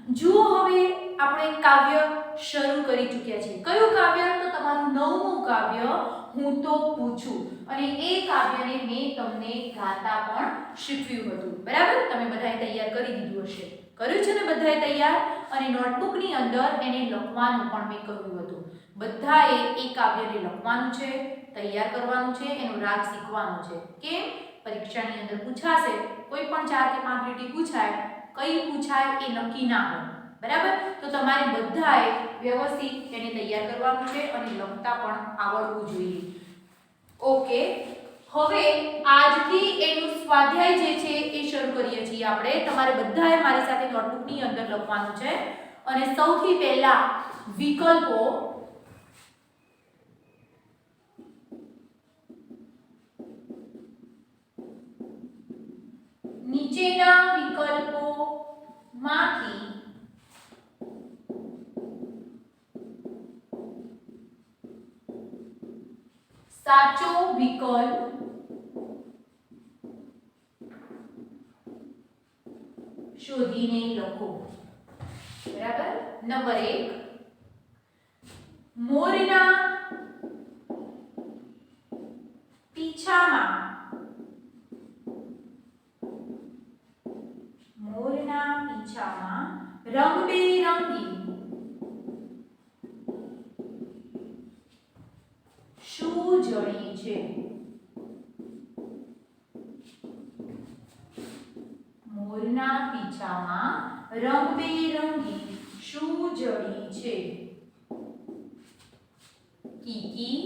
જુઓ હવે આપણે કાવ્ય શરૂ કરી ચૂક્યા છીએ. કયું કાવ્ય? તો તમારું નવમું કાવ્ય હું તો પૂછું. અને એ કાવ્યને મેં તમને ગાતા પણ શીખવ્યું હતું. બરાબર? તમે બધાએ તૈયાર કરી દીધું હશે. કર્યું છે ને બધાએ તૈયાર? અને નોટબુકની અંદર એને લખવાનું પણ મેં કહ્યું હતું. બધાએ એ કાવ્યને લખવાનું છે, તૈયાર કરવાનું છે, એનો રાગ શીખવાનો છે. કેમ? પરીક્ષાની અંદર પૂછાશે, કોઈ પણ 4 કે 5 લીટી પૂછાય, કઈ પૂછાય એ નક્કી ના હોય. બરાબર? તો તમારે બધાએ વ્યવસ્થિત એને તૈયાર કરવાનું છે અને લખતા પણ આવડવું જોઈએ. ઓકે, હવે આજથી એનું સ્વાધ્યાય જે છે એ શરૂ કરીએ છીએ આપણે. તમારે બધાએ મારી સાથે નોટબુકની અંદર લખવાનું છે. અને સૌથી પહેલા વિકલ્પો નીચેના વિકલ્પોમાંથી સાચો વિકલ્પ શોધીને લખો. બરાબર? નંબર 1, મોરના પીછામાં રંગબેરંગી શું જડી છે? મોરના પીછામાં રંગબેરંગી શું જડી છે? કીકી,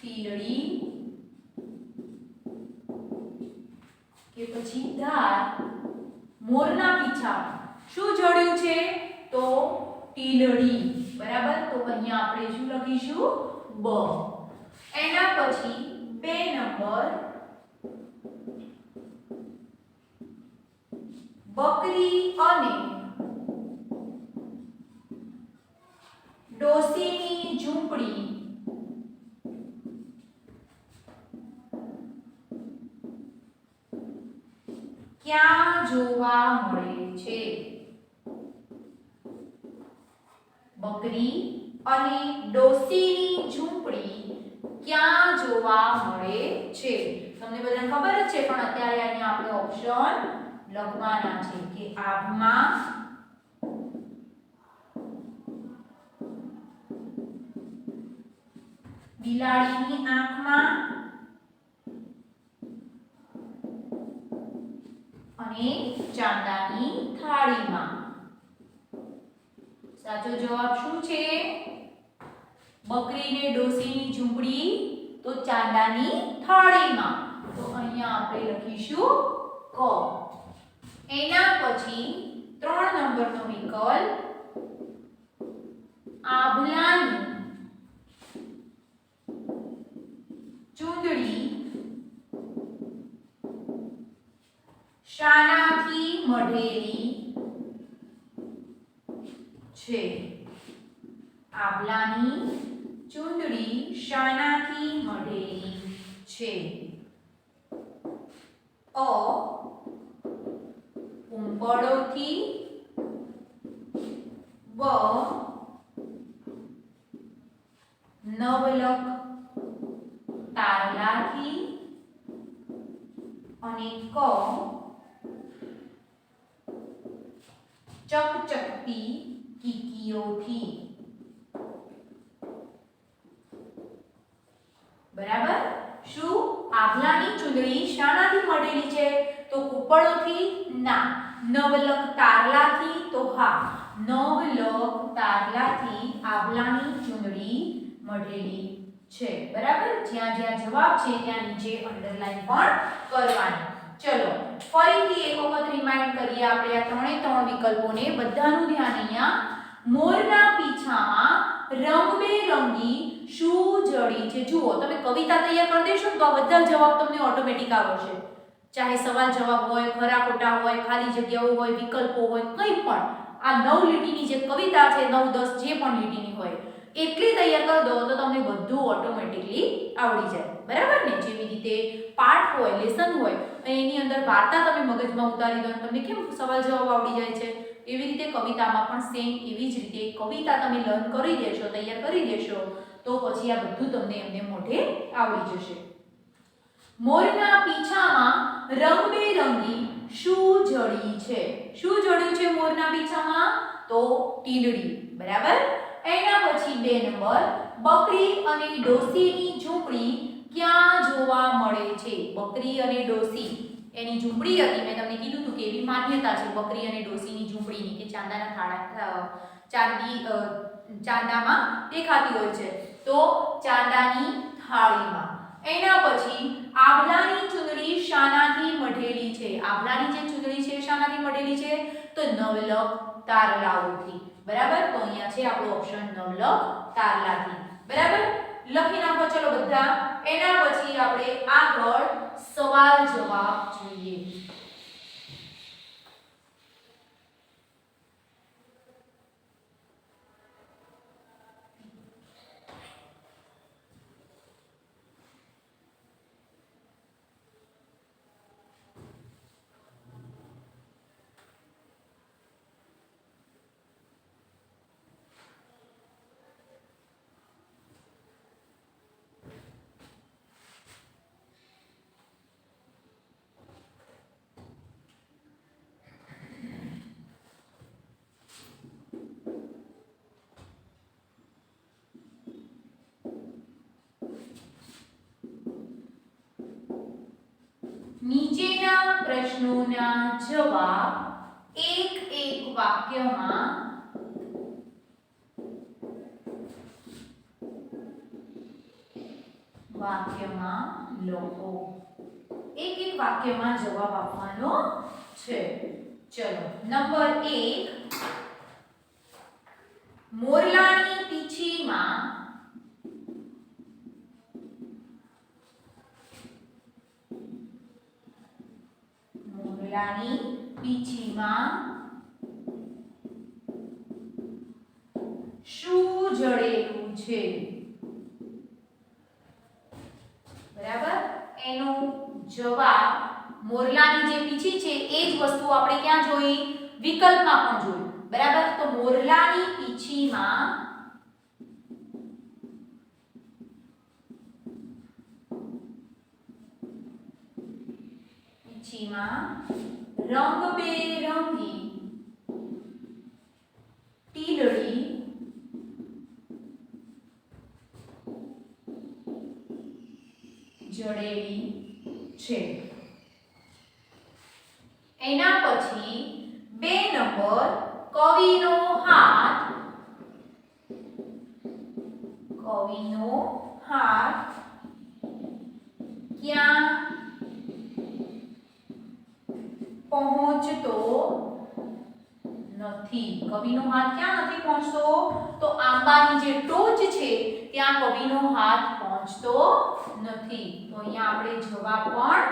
તીલડી કે પછી ધાર? મોરના પીછામાં શું જડ્યું છે? તો ટીલડી. બરાબર? તો અહીંયા આપણે શું લખીશું? બ. એના પછી 2 નંબર, બકરી અને ડોસીની ઝૂંપડી ક્યાં જોવા મળે છે? બકરી અને ડોસીની ઝૂંપડી ક્યાં જોવા મળે છે? તમને બધાને ખબર જ છે, પણ અત્યારે અહીંયા આપણે ઓપ્શન લખવાના છે કે આભમાં, બિલાડીની આંખમાં અને ચાંદાની થાળીમાં. સાચો જવાબ શું છે? બકરી ને ડોસીની ઝૂંપડી તો ચાંદાની થાળીમાં. તો અહીંયા આપણે લખીશું ક. એના પછી 3 નંબરનો વિકલ્પ, આભલાની ચૂંદડી શાનાથી મઢેલી છે? આભલાની ચૂંદડી શાનાથી મઢેલી છે? અ, કુંપળોથી, બ, નવલખ તારલાથી અને ક, ચકચકતી કીકીઓથી. બરાબર? શું આભલાની ચૂંદડી શાનાથી મઢેલી છે? તો કૂપળોથી? ના. નવલખ તારલાથી? તો હા, નવલખ તારલાથી આભલાની ચૂંદડી મઢેલી છે. બરાબર? જ્યાં જ્યાં જવાબ છે ત્યાં નીચે અંડરલાઈન પણ કરવાની. ચલો ફરીથી એક વખત રિમાઇન્ડ કરીએ આપણે આ 3 વિકલ્પોને. બધાનું ધ્યાન અહીંયા. મોરના પીછામાં રંગબેરંગી શું જડી છે? જુઓ, તમે કવિતા તૈયાર કરી દેશો ને તો આ બધા જવાબ તમને ઓટોમેટિક આવશે. ચાહે સવાલ જવાબ હોય, ખરા ખોટા હોય, ખાલી જગ્યાઓ હોય, વિકલ્પો હોય, કંઈ પણ. આ 9 લીટીની જે કવિતા છે, 9, 10 જે પણ લીટીની હોય, એટલી તૈયાર કરી દો તો તમને બધું ઓટોમેટિકલી આવડી જાય, બરાબર ને? જેવી રીતે પાઠ હોય, લેસન હોય અને એની અંદર વાર્તા તમે મગજમાં ઉતારી દો તમને કેમ સવાલ જવાબ આવડી જાય છે, એવી રીતે કવિતામાં પણ સેમ એવી જ રીતે કવિતા તમે લર્ન કરી દેશો, તૈયાર કરી દેશો તો પછી આ બધું તમને એમને મોઢે આવડી જશે. મોરના પીછામાં રંગબેરંગી શું જડી છે? શું જડ્યું છે મોરના પીછામાં? તો ટીંડડી, બરાબર. એના પછી 2 નંબર, બકરી અને ડોસીની ઝૂંપડી ક્યાં જોવા મળે છે? બકરી અને ડોસી એની ઝૂંપડી હતી, મેં તમને કીધું હતું કે એવી માન્યતા છે બકરી અને ડોસીની ઝૂંપડીની કે ચાંદામાં દેખાતી હોય છે, તો ચાંદાની થાળીમાં. એના પછી આભલાની ચૂંદડી શાનાથી મઢેલી છે? આભલાની જે ચૂંદડી છે શાનાથી મઢેલી છે? તો નવલખ તારલાઓથી, બરાબર. તો અહીંયા છે આપણો ઓપ્શન નવલખ તારલાથી, બરાબર. લખી નાખો ચલો બધા. એના પછી આપણે આગળ સવાલ જવાબ જોઈએ. નીચેના પ્રશ્નોના જવાબ એક વાક્યમાં લખો. એક વાક્યમાં જવાબ આપવાનો છે. ચલો નંબર 1, મોરલાની પીંછીમાં શું જડેલું છે? બરાબર. એનો જવાબ મોરલાની જે પીંછી છે એ જ વસ્તુ આપણે ક્યાં જોઈ? વિકલ્પમાં પણ જોઈ, બરાબર. તો મોરલાની પીંછીમાં રંગબેરંગી ટીલડી જડેલી છે. એના પછી 2 નંબર, કવિનો હાથ ક્યાં પહોંચતો નથી? કવિનો હાથ ક્યાં નથી પહોંચતો? તો આંબાની જે ટોચ છે ત્યાં કવિનો હાથ પહોંચતો નથી. તો અહીંયા આપણે જવાબ પણ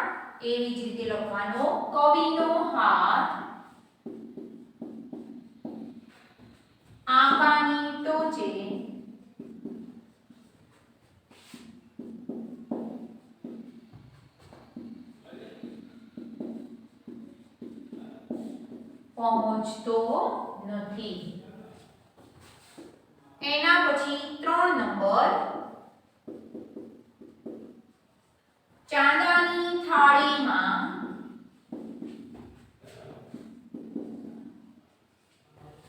એવી જ રીતે લખવાનો, કવિનો હાથ આંબાની ટોચે પહોંચતો નથી. એના પછી 3 નંબર, ચાંદાની થાળીમાં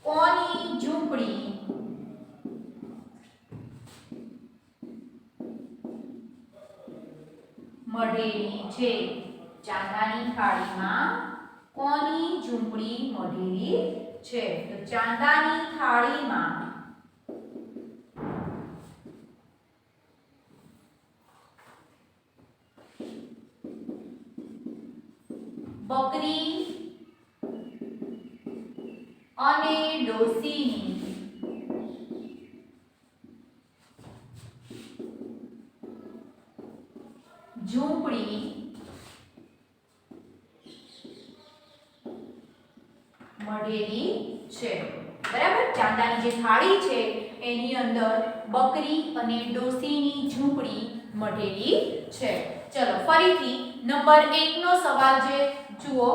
કોની ઝૂંપડી મઢેલી છે? ચાંદાની થાળીમાં કોની ઝૂંપડી મઢેલી છે? તો ચાંદાની થાળીમાં બકરી અને ડોસીની ઝૂંપડી મળેલી છે, બરાબર. ચાંદાની જે થાળી છે એની અંદર બકરી અને ડોશીની ઝૂંપડી મઢેલી છે. ચલો ફરીથી નંબર 1 નો સવાલ છે. જુઓ,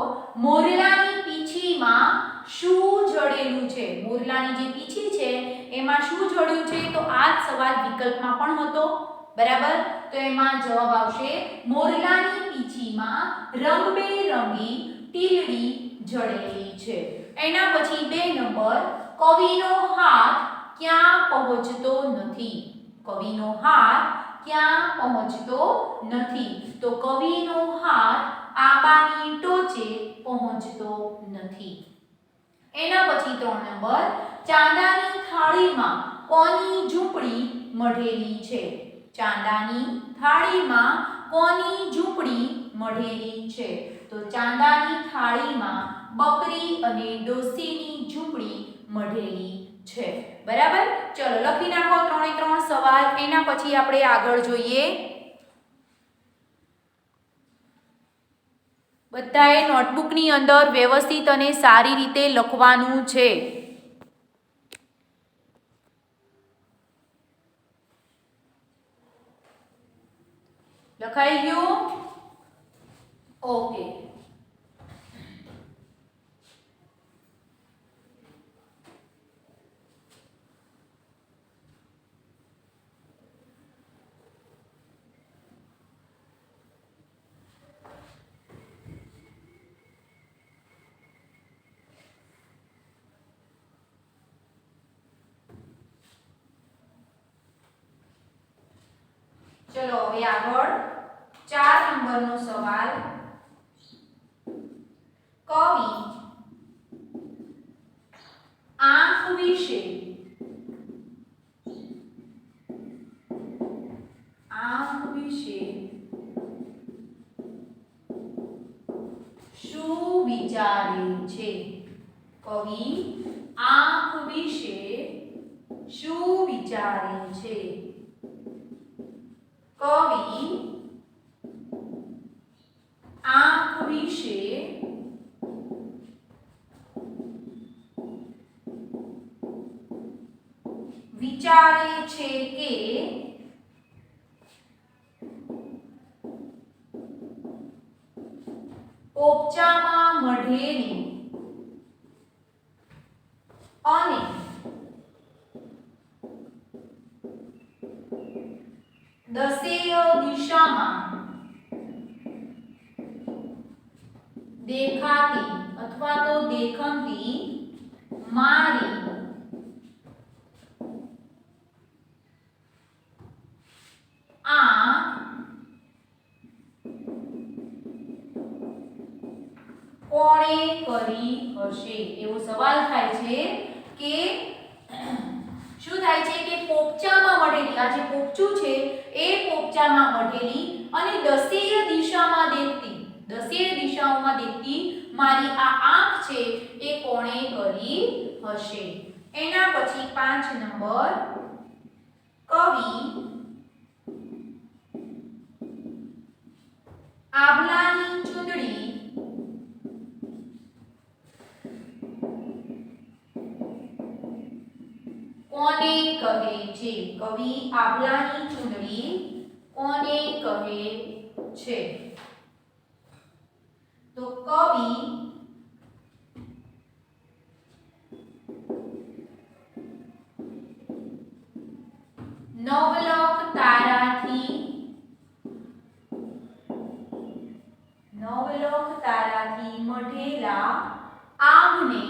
મોરલાની પીંછીમાં શું જડેલું છે? મોરલાની જે પીંછી છે એમાં શું જડ્યું છે? તો આ જ સવાલ વિકલ્પમાં પણ હતો. બરાબર, તો એમાં જવાબ આવશે મોરલાની પીંછીમાં રંગબેરંગી ટીલડી જડેલી છે. એના પછી 2 નંબર, કવિનો હાથ ક્યાં પહોંચતો નથી? કવિનો હાથ ક્યાં પહોંચતો નથી? તો કવિનો હાથ આંબાની ટોચે પહોંચતો નથી. એના પછી 3 નંબર, ચાંદાની થાળીમાં કોની ઝૂંપડી મઢેલી છે? ચાંદાની થાળીમાં કોની ઝૂંપડી મઢેલી છે? તો ચાંદાની થાળીમાં બકરી અને ડોશીની ઝૂંપડી મઢેલી છે. બરાબર, ચલો લખી નાખો 3 એ 3 સવાલ. એના પછી આપણે આગળ જોઈએ. બધાએ નોટબુકની અંદર વ્યવસ્થિત અને સારી રીતે લખવાનું છે. લખાઈ ગયું? ઓકે. ચલો હવે આગળ 4 નંબરનો સવાલ. કવિ આંખ વિશે શું વિચારે છે? કવિ આંખ વિશે શું વિચારે છે? કવિ આંખ વિશે વિચારે છે કે પોપચામાં મઢેલી અને દસેય દિશામાં દેખાતી અથવા તો દેખંતી મારી આંખ કોણે કરી હશે? એવો સવાલ થાય છે કે શું થાય છે કે પોપચામાં મઢેલી, આ જે પોપચું છે એ પોપચામાં મઢેલી અને દસેય દિશામાં દેખતી મારી આ આંખ છે એ કોણે કરી હશે? એના પછી 5 નંબર, કવિ આભલાની ચૂંદડી કોને કહે છે? કવિ આભલાની ચૂંદડી કોને કહે છે? તો કવિ નવલખ તારાથી મઢેલા આભને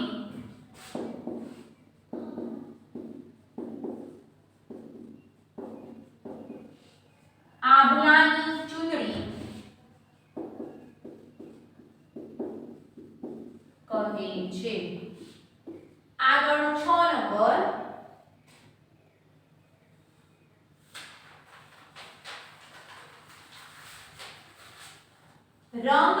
આભલાની ચૂંદડી કહે છે. આગળ 6 નંબર, રંગ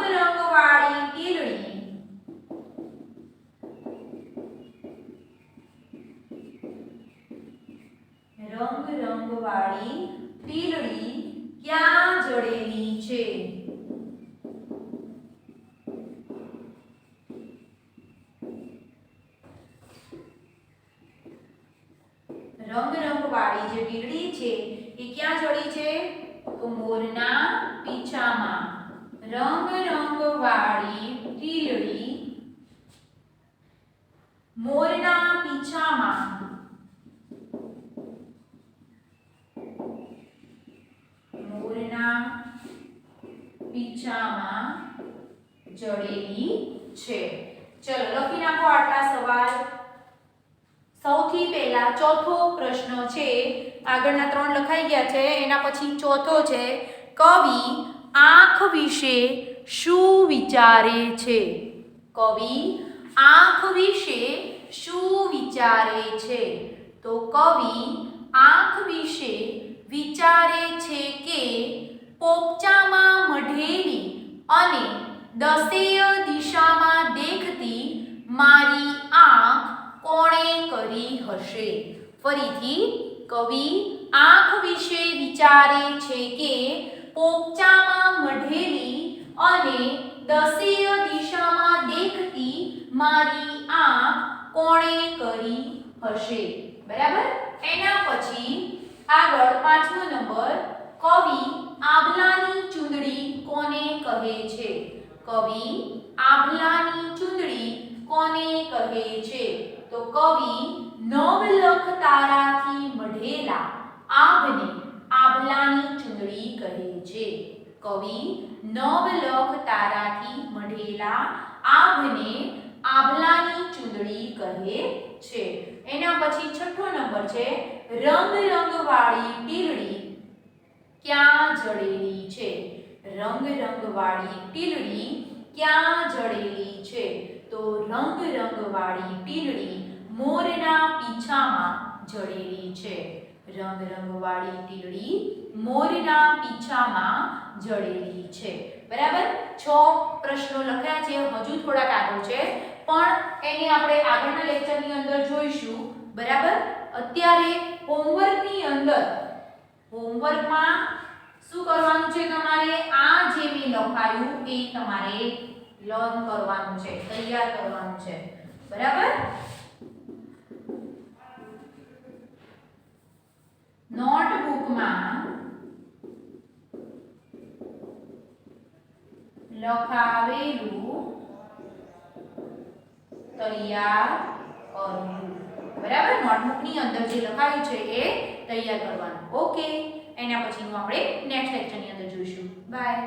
રંગવાળી ટીલડી ક્યાં જડેલી છે? રંગ મોરના પીછામાં રંગ રંગવાળી ટીલડી મોરના પીછામાં જડેલી છે. ચલો લખી નાખો આટલા સવાલ. સૌથી પહેલા ચોથો પ્રશ્ન છે, આગળના 3 લખાઈ ગયા છે, એના પછી ચોથો છે, કવિ આંખ વિશે શું વિચારે છે? કવિ આંખ વિશે શું વિચારે છે? તો કવિ આંખ વિશે વિચારે છે કે પોપચામાં મઢેલી અને દસેય દિશામાં દેખતી મારી આંખ કોણે કરી હશે? ફરીથી, કવિ આંખ વિશે વિચારે છે કે પોપચામાં મઢેલી અને દસેય દિશામાં દેખતી મારી આંખ કોણે કરી હશે? બરાબર. એના પછી આગળ 5મો નંબર, કવિ આભલાની ચૂંદડી કોને કહે છે? કવિ આભલાની ચૂંદડી કોને કહે છે? તો કવિ નવલખ તારાથી મઢેલા આભને આભલાની ચૂંદડી કહે છે. કવિ નવલખ તારાથી મઢેલા આભને આભલાની ચૂંદડી કહે છે. એના પછી 6થો નંબર છે, રંગ રંગવાળી ટીલડી ક્યાં જડેલી છે? રંગ રંગવાળી ટીલડી ક્યાં જડેલી છે? તો રંગ રંગવાળી ટીલડી મોરના પીછામાં જડેલી છે. રંગ રંગવાળી ટીલડી મોરના પીછામાં જડેલી છે. બરાબર. 6 પ્રશ્નો લખ્યા છે, હજુ થોડાક આગળ છે, પણ એને આપણે આગળના લેક્ચરની અંદર જોઈશું. બરાબર. અત્યારે હોમવર્કની અંદર હોમવર્કમાં શું કરવાનું છે? તમારે આ જે મેં લખાયું એ તમારે લર્ન કરવાનું છે, તૈયાર કરવાનું છે. બરાબર. નોટબુકમાં લખાવેલું તૈયાર કરવું. બરાબર. નોટબુકની અંદર જે લખાયું છે એ તૈયાર કરવાનું. ઓકે. એના પછીનું આપણે નેક્સ્ટ લેક્ચરની અંદર જોઈશું. બાય.